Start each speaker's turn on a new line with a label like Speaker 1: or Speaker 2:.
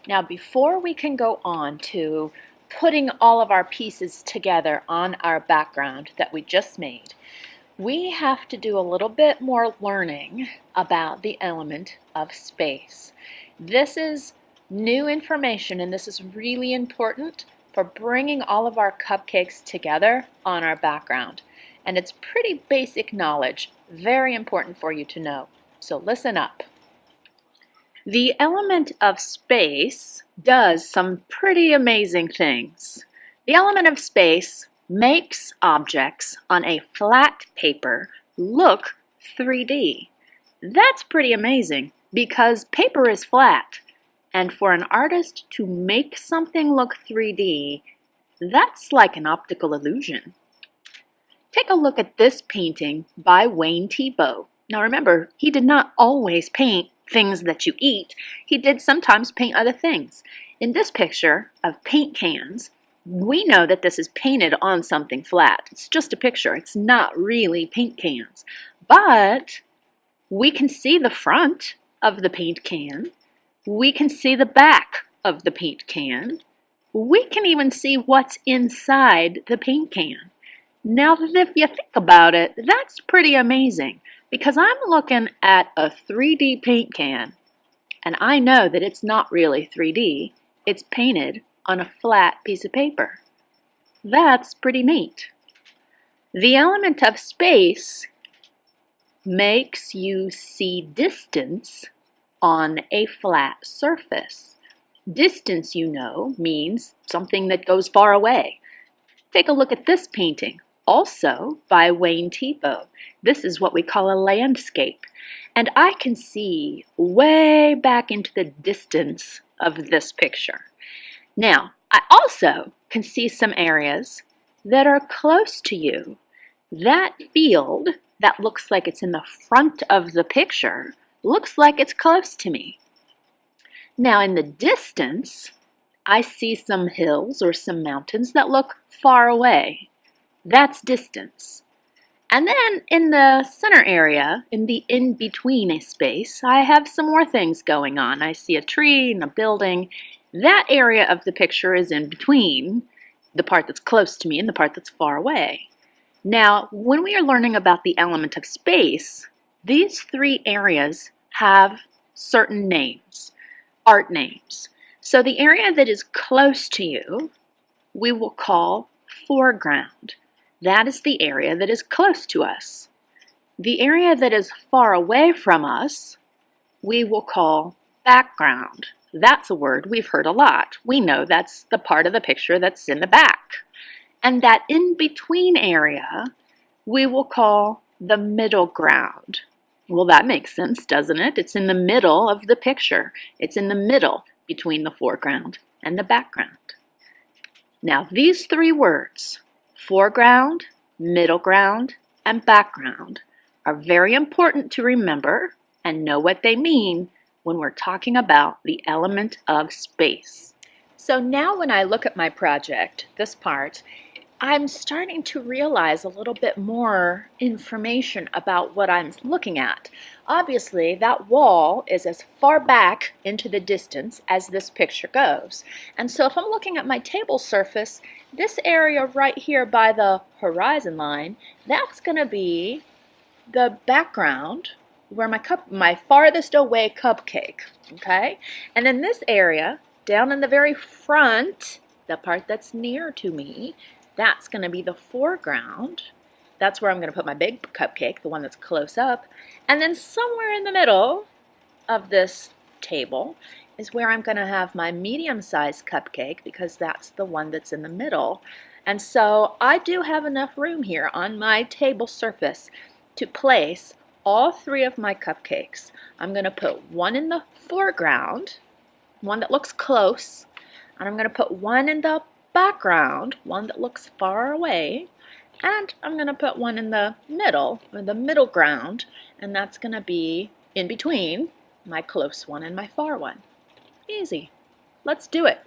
Speaker 1: Now, before we can go on to putting all of our pieces together on our background that we just made, we have to do a little bit more learning about the element of space. This is new information, and this is really important for bringing all of our cupcakes together on our background. And it's pretty basic knowledge, very important for you to know. So listen up. The element of space does some pretty amazing things. The element of space makes objects on a flat paper look 3D. That's pretty amazing because paper is flat. And for an artist to make something look 3D, that's like an optical illusion. Take a look at this painting by Wayne Thiebaud. Now remember, he did not always paint things that you eat. He did sometimes paint other things. In this picture of paint cans, we know that this is painted on something flat. It's just a picture. It's not really paint cans. But we can see the front of the paint can. We can see the back of the paint can. We can even see what's inside the paint can. Now, if you think about it, that's pretty amazing because I'm looking at a 3D paint can and I know that it's not really 3D. It's painted on a flat piece of paper. That's pretty neat. The element of space makes you see distance on a flat surface. Distance, you know, means something that goes far away. Take a look at this painting, also by Wayne Thiebaud. This is what we call a landscape. And I can see way back into the distance of this picture. Now, I also can see some areas that are close to you. That field that looks like it's in the front of the picture looks like it's close to me. Now in the distance, I see some hills or some mountains that look far away. That's distance. And then in the center area, in the in-between space, I have some more things going on. I see a tree and a building. That area of the picture is in between the part that's close to me and the part that's far away. Now, when we are learning about the element of space, these three areas have certain names, art names. So the area that is close to you, we will call foreground. That is the area that is close to us. The area that is far away from us, we will call background. That's a word we've heard a lot. We know that's the part of the picture that's in the back. And that in-between area, we will call the middle ground. Well, that makes sense, doesn't it? It's in the middle of the picture. It's in the middle between the foreground and the background. Now, these three words, foreground, middle ground, and background, are very important to remember and know what they mean when we're talking about the element of space. So now when I look at my project, this part, I'm starting to realize a little bit more information about what I'm looking at. Obviously, that wall is as far back into the distance as this picture goes. And so if I'm looking at my table surface, this area right here by the horizon line, that's going to be the background where my farthest away cupcake, okay? And then this area, down in the very front, the part that's near to me, that's going to be the foreground. That's where I'm going to put my big cupcake, the one that's close up. And then somewhere in the middle of this table is where I'm going to have my medium-sized cupcake because that's the one that's in the middle. And so I do have enough room here on my table surface to place all three of my cupcakes. I'm going to put one in the foreground, one that looks close, and I'm going to put one in the background, one that looks far away, and I'm going to put one in the middle, or the middle ground, and that's going to be in between my close one and my far one. Easy. Let's do it.